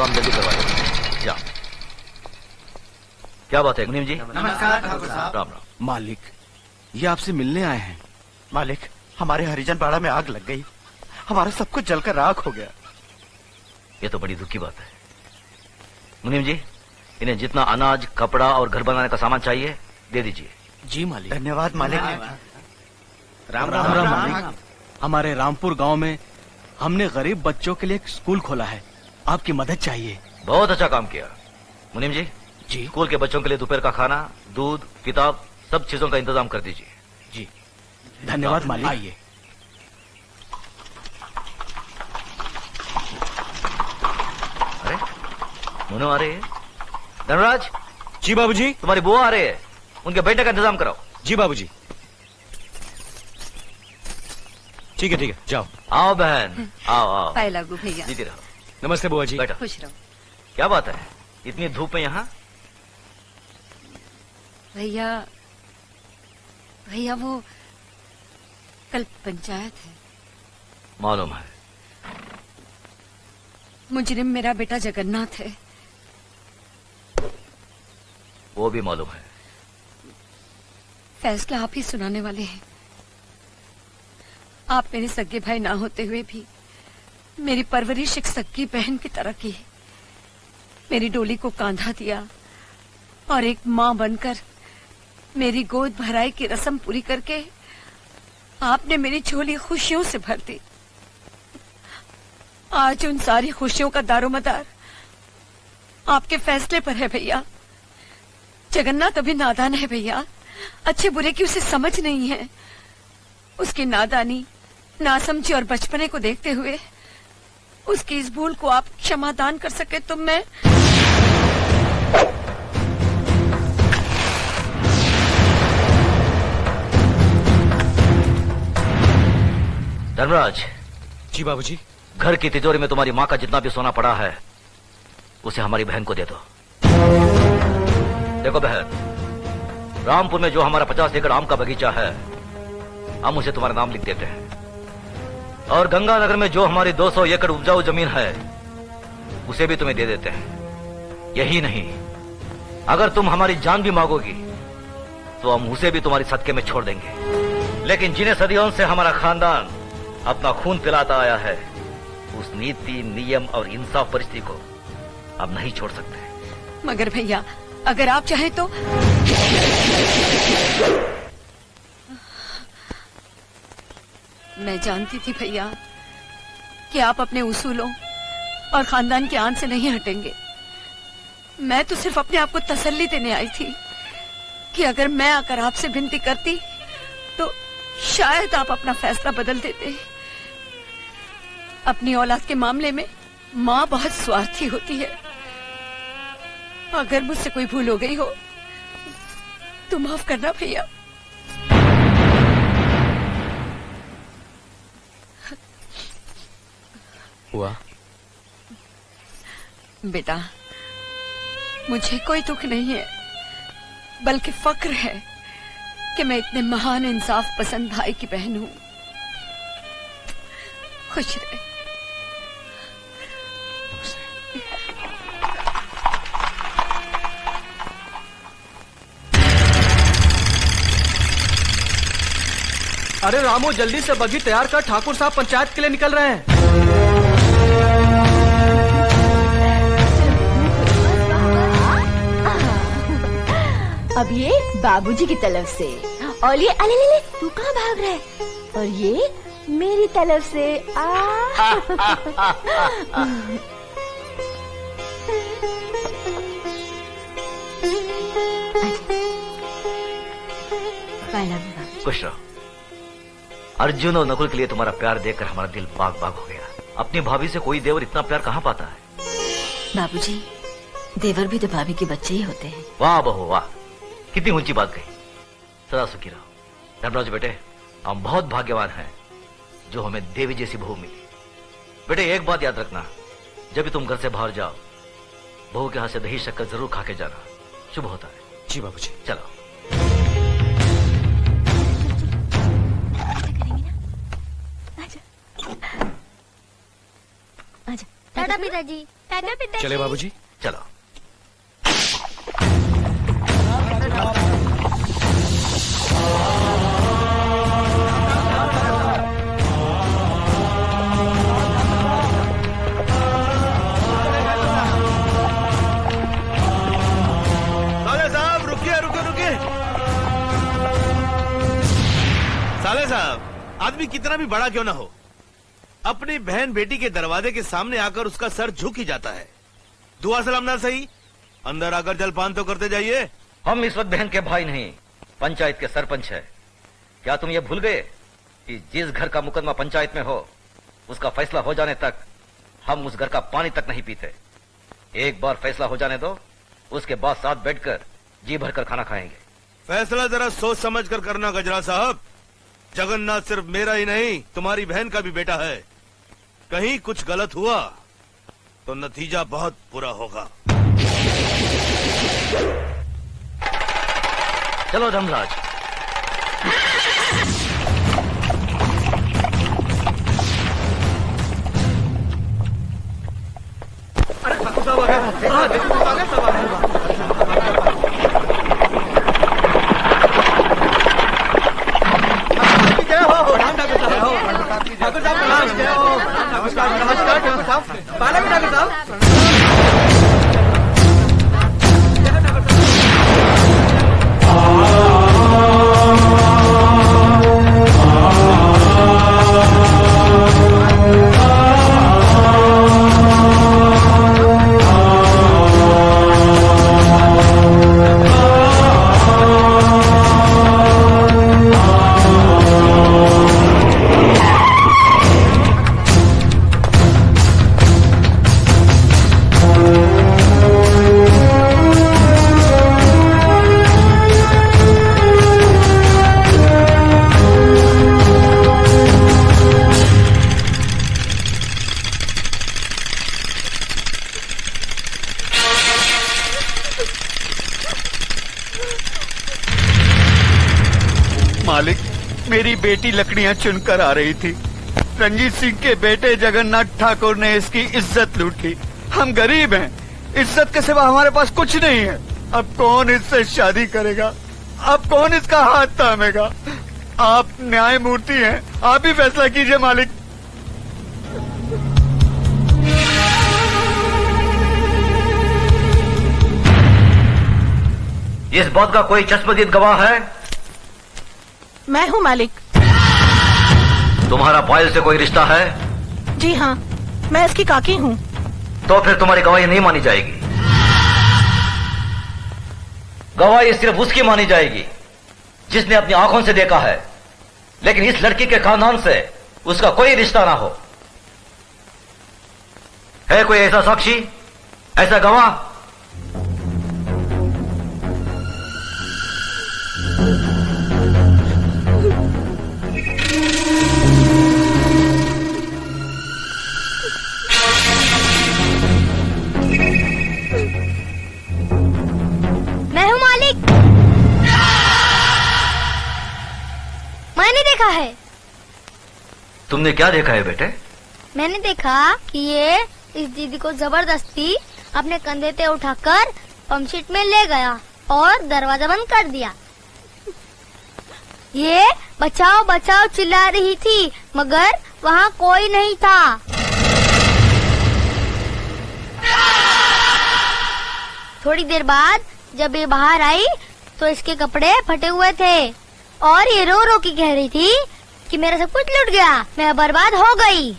काम जल्दी करवा दो। जा। क्या बात है मुनीम जी? नमस्कार ठाकुर साहब। राम राम। मालिक, ये आपसे मिलने आए हैं। मालिक, हमारे हरिजन पाड़ा में आग लग गई, हमारा सब कुछ जलकर राख हो गया। ये तो बड़ी दुख की बात है। मुनीम जी, इन्हें जितना अनाज, कपड़ा और घर बनाने का सामान चाहिए दे दीजिए। जी मालिक। धन्यवाद मालिक। राम राम मालिक। हमारे रामपुर गांव में हमने गरीब बच्चों के लिए एक स्कूल खोला है, आपकी मदद चाहिए। बहुत अच्छा काम किया। मुनीम जी, जी स्कूल के बच्चों के लिए दोपहर का खाना, दूध, किताब, सब चीजों का इंतजाम कर दीजिए। जी धन्यवाद मालिक। आइए। अरे मोनू आ रहे हैं। धनराज। जी बाबूजी। तुम्हारी बुआ आ रही है, उनके बेटे का इंतजाम कराओ। जी बाबूजी। ठीक है जाओ। आओ बहन, आओ आओ। पाए लागू भैया। जीती रहो। नमस्ते बुआ जी। बैठो। खुश रहो। क्या बात है, इतनी धूप में यहाँ? भैया भैया वो कल पंचायत है। मालूम है। मुजरिम मेरा बेटा जगन्नाथ है। वो भी मालूम है। फैसला आप ही सुनाने वाले हैं। आप मेरे सगे भाई ना होते हुए भी मेरी परवरिश एक सगी बहन की तरह की है। मेरी डोली को कांधा दिया और एक माँ बनकर मेरी गोद भराई की रस्म पूरी करके आपने मेरी झोली खुशियों से भर दी। आज उन सारी खुशियों का दारोमदार आपके फैसले पर है भैया। जगन्नाथ अभी नादान है भैया, अच्छे बुरे की उसे समझ नहीं है। उसकी नादानी, नासमझी और बचपने को देखते हुए उसकी इस भूल को आप क्षमादान कर सके तो मैं। धर्मराज। जी बाबूजी। घर की तिजोरी में तुम्हारी माँ का जितना भी सोना पड़ा है उसे हमारी बहन को दे दो। देखो बहन, रामपुर में जो हमारा 50 एकड़ आम का बगीचा है हम उसे तुम्हारा नाम लिख देते हैं, और गंगानगर में जो हमारी 200 एकड़ उपजाऊ जमीन है उसे भी तुम्हें दे देते हैं। यही नहीं, अगर तुम हमारी जान भी मांगोगी तो हम उसे भी तुम्हारी सदके में छोड़ देंगे। लेकिन जिन्हें सदियों से हमारा खानदान अपना खून पिलाता आया है उस नीति, नियम और इंसाफ परिस्थिति को अब नहीं छोड़ सकते। मगर भैया अगर आप चाहें तो। मैं जानती थी भैया कि आप अपने उसूलों और खानदान के आन से नहीं हटेंगे। मैं तो सिर्फ अपने आप को तसल्ली देने आई थी कि अगर मैं आकर आपसे विनती करती तो शायद आप अपना फैसला बदल देते। अपनी औलाद के मामले में माँ बहुत स्वार्थी होती है। अगर मुझसे कोई भूल हो गई हो तो माफ करना भैया। हुआ बेटा, मुझे कोई दुख नहीं है बल्कि फक्र है कि मैं इतने महान इंसाफ पसंद भाई की बहन हूँ। खुश रहे। अरे रामू, जल्दी से बग्घी तैयार कर, ठाकुर साहब पंचायत के लिए निकल रहे हैं। अब ये बाबूजी की तरफ से, और ये अले ले ले, तू कहाँ भाग रहा है? और ये मेरी तरफ से खुश रहो। अर्जुन और नकुल के लिए तुम्हारा प्यार देखकर हमारा दिल बाग बाग हो गया। अपनी भाभी से कोई देवर इतना प्यार कहाँ पाता है? बाबूजी, देवर भी तो भाभी के बच्चे ही होते हैं। वाह बहू वाह, कितनी ऊंची बात कही। सदा सुखी रहो। धर्मराज बेटे, हम बहुत भाग्यवान हैं जो हमें देवी जैसी बहू मिली। बेटे एक बात याद रखना, जब भी तुम घर से बाहर जाओ बहू के हाथ से दही शक्कर जरूर खा के जाना, शुभ होता है। जी बाबूजी। चलो। टाटा पिताजी। टाटा पिताजी। चले बाबूजी। चलो। साले साहब रुकिए रुकिए रुकिए। साले साहब, आदमी कितना भी बड़ा क्यों ना हो, अपनी बहन बेटी के दरवाजे के सामने आकर उसका सर झुक ही जाता है। दुआ सलाम ना सही, अंदर आकर जलपान तो करते जाइए। हम इस वक्त बहन के भाई नहीं, पंचायत के सरपंच है। क्या तुम ये भूल गए कि जिस घर का मुकदमा पंचायत में हो, उसका फैसला हो जाने तक हम उस घर का पानी तक नहीं पीते। एक बार फैसला हो जाने दो, उसके बाद साथ बैठकर जी भरकर खाना खाएंगे। फैसला जरा सोच समझ कर करना गजरा साहब। जगन्नाथ सिर्फ मेरा ही नहीं, तुम्हारी बहन का भी बेटा है। कहीं कुछ गलत हुआ तो नतीजा बहुत बुरा होगा। चलो धर्मराज। मालिक, मेरी बेटी लकड़ियां चुनकर आ रही थी। रंजीत सिंह के बेटे जगन्नाथ ठाकुर ने इसकी इज्जत लूट ली। हम गरीब हैं, इज्जत के सिवा हमारे पास कुछ नहीं है। अब कौन इससे शादी करेगा? अब कौन इसका हाथ थामेगा? आप न्यायमूर्ति हैं, आप ही फैसला कीजिए मालिक। इस बात का कोई चश्मदीद गवाह है? मैं हूँ मालिक। तुम्हारा पायल से कोई रिश्ता है? जी हाँ, मैं इसकी काकी हूँ। तो फिर तुम्हारी गवाही नहीं मानी जाएगी। गवाही सिर्फ उसकी मानी जाएगी जिसने अपनी आंखों से देखा है, लेकिन इस लड़की के खानदान से उसका कोई रिश्ता ना हो। है कोई ऐसा साक्षी, ऐसा गवाह? मैं हूँ मालिक। मैंने देखा है। तुमने क्या देखा है बेटे? मैंने देखा कि ये इस दीदी को जबरदस्ती अपने कंधे पे उठाकर पंपशीट में ले गया और दरवाजा बंद कर दिया। ये बचाओ बचाओ चिल्ला रही थी, मगर वहाँ कोई नहीं था। थोड़ी देर बाद जब ये बाहर आई तो इसके कपड़े फटे हुए थे और ये रो रो के कह रही थी कि मेरा सब कुछ लूट गया, मैं बर्बाद हो गई।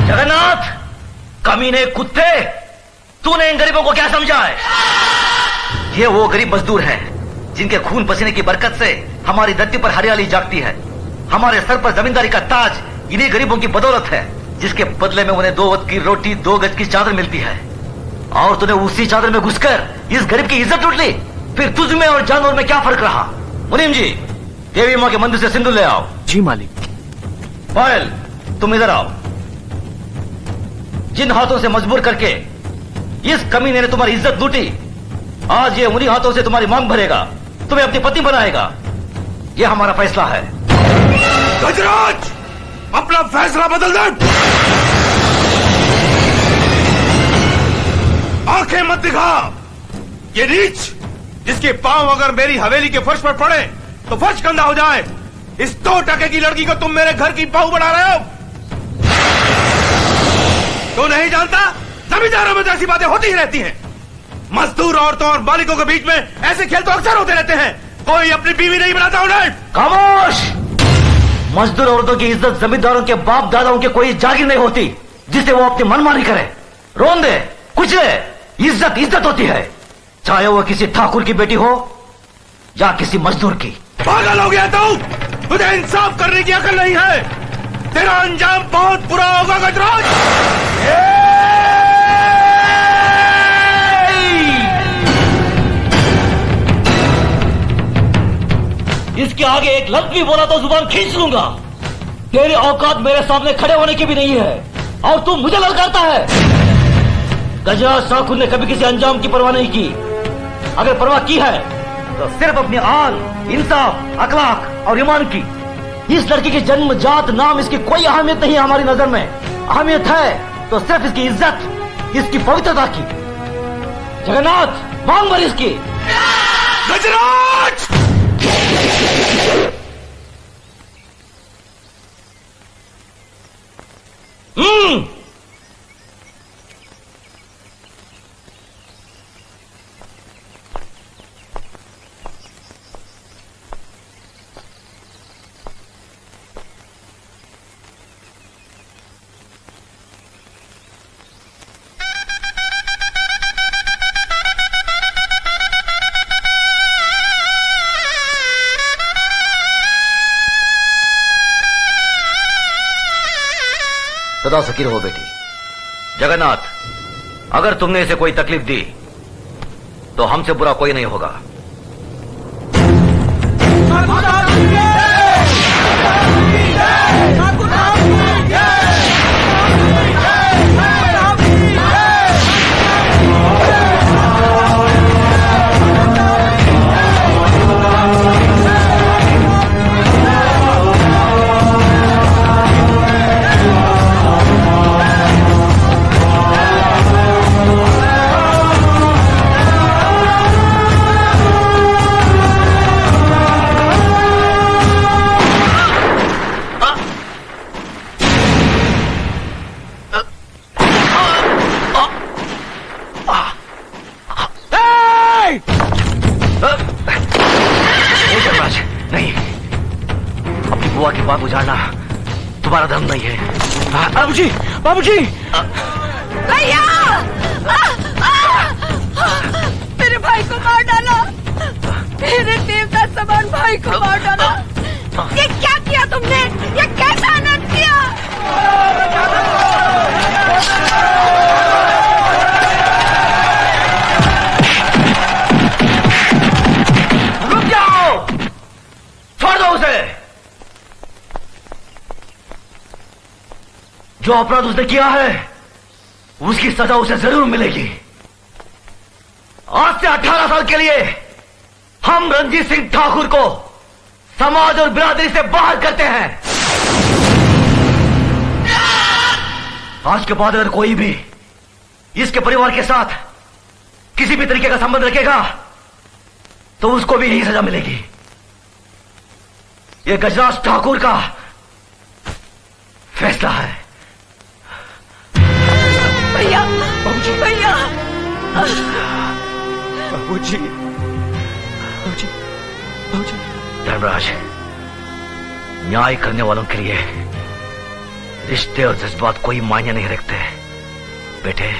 जगन्नाथ, कमीने कुत्ते, तूने इन गरीबों को क्या समझा है? ये वो गरीब मजदूर हैं जिनके खून पसीने की बरकत से हमारी धरती पर हरियाली जागती है। हमारे सर पर जमींदारी का ताज इन्हीं गरीबों की बदौलत है, जिसके बदले में उन्हें 2 वक्त की रोटी 2 गज की चादर मिलती है। और तूने उसी चादर में घुसकर इस गरीब की इज्जत लूट ली। फिर तुझ में और जानवर में क्या फर्क रहा? मुनीम जी, देवी माँ के मंदिर से सिंदूर ले आओ। जी मालिक। पायल, तुम इधर आओ। जिन हाथों से मजबूर करके इस कमीने ने तुम्हारी इज्जत लूटी, आज ये उन्हीं हाथों से तुम्हारी मांग भरेगा, तुम्हें अपनी पत्नी बनाएगा। यह हमारा फैसला है। गजराज, अपना फैसला बदल दे। आंखें मत दिखा। ये रीछ जिसके पांव अगर मेरी हवेली के फर्श पर पड़े तो फर्श गंदा हो जाए, इस 2% की लड़की को तुम मेरे घर की बहू बना रहे हो। तो नहीं जानता, जमींदारों में तो ऐसी बातें होती ही रहती हैं। मजदूर औरतों और मालिकों के बीच में ऐसे खेल तो अक्सर होते रहते हैं। कोई अपनी बीवी नहीं बनाता उन्हें। खामोश! मजदूर औरतों की इज्जत जमींदारों के बाप दादाओं के कोई जागीर नहीं होती जिसे वो अपनी मनमानी करे, रोन दे, कुचले। इज्जत इज्जत होती है, चाहे वो किसी ठाकुर की बेटी हो या किसी मजदूर की। पागल हो गया तू? तुझे इंसाफ करने की अकल नहीं है। तेरा अंजाम बहुत बुरा होगा गजराज। इसके आगे एक लफ्ज भी बोला तो जुबान खींच लूंगा। तेरी औकात मेरे सामने खड़े होने की भी नहीं है और तू मुझे ललकारता है। गजराज ठाकुर ने कभी किसी अंजाम की परवाह नहीं की। अगर परवाह की है तो सिर्फ अपनी आन, इंसाफ, अखलाक और ईमान की। इस लड़की की जन्मजात नाम इसकी कोई अहमियत नहीं है हमारी नजर में। अहमियत है तो सिर्फ इसकी इज्जत, इसकी पवित्रता की। जगन्नाथ, मांग भर इसकी। गजराज! सदा सकीर हो बेटी। जगन्नाथ, अगर तुमने इसे कोई तकलीफ दी तो हमसे बुरा कोई नहीं होगा। की बात उजाड़ना तुम्हारा धर्म नहीं है। बाबूजी, बाबूजी! भैया! मेरे भाई को मार डाला, मेरे देवता समान भाई को मार डाला। ये क्या किया तुमने? ये कैसा अनर्थ किया? रुक जाओ, छोड़ दो उसे। जो अपराध उसने किया है उसकी सजा उसे जरूर मिलेगी। आज से 18 साल के लिए हम रणजीत सिंह ठाकुर को समाज और बिरादरी से बाहर करते हैं। आज के बाद अगर कोई भी इसके परिवार के साथ किसी भी तरीके का संबंध रखेगा तो उसको भी यही सजा मिलेगी। यह गजराज ठाकुर का फैसला है। भैया, बाबूजी, भैया, बाबूजी, बाबूजी, बाबूजी। धर्मराज, न्याय करने वालों के लिए रिश्ते और जज्बात कोई मायने नहीं रखते। बेटे,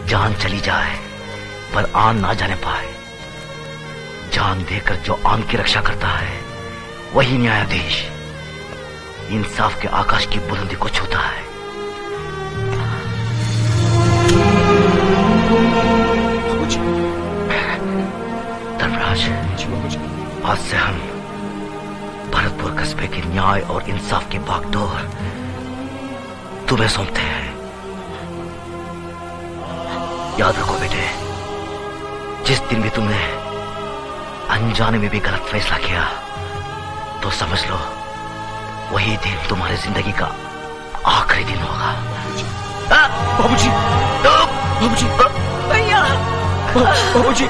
जान चली जाए पर आन ना जाने पाए। जान देकर जो आन की रक्षा करता है वही न्यायाधीश इंसाफ के आकाश की बुलंदी को छूता है। धर्मराज, आज से हम भरतपुर कस्बे के न्याय और इंसाफ की बागडोर तुम्हें सौंपते हैं। याद रखो बेटे, जिस दिन भी तुमने अनजाने में भी गलत फैसला किया तो समझ लो वही दिन तुम्हारी जिंदगी का आखिरी दिन होगा। बाबूजी, बाबूजी, भैया, बाबूजी।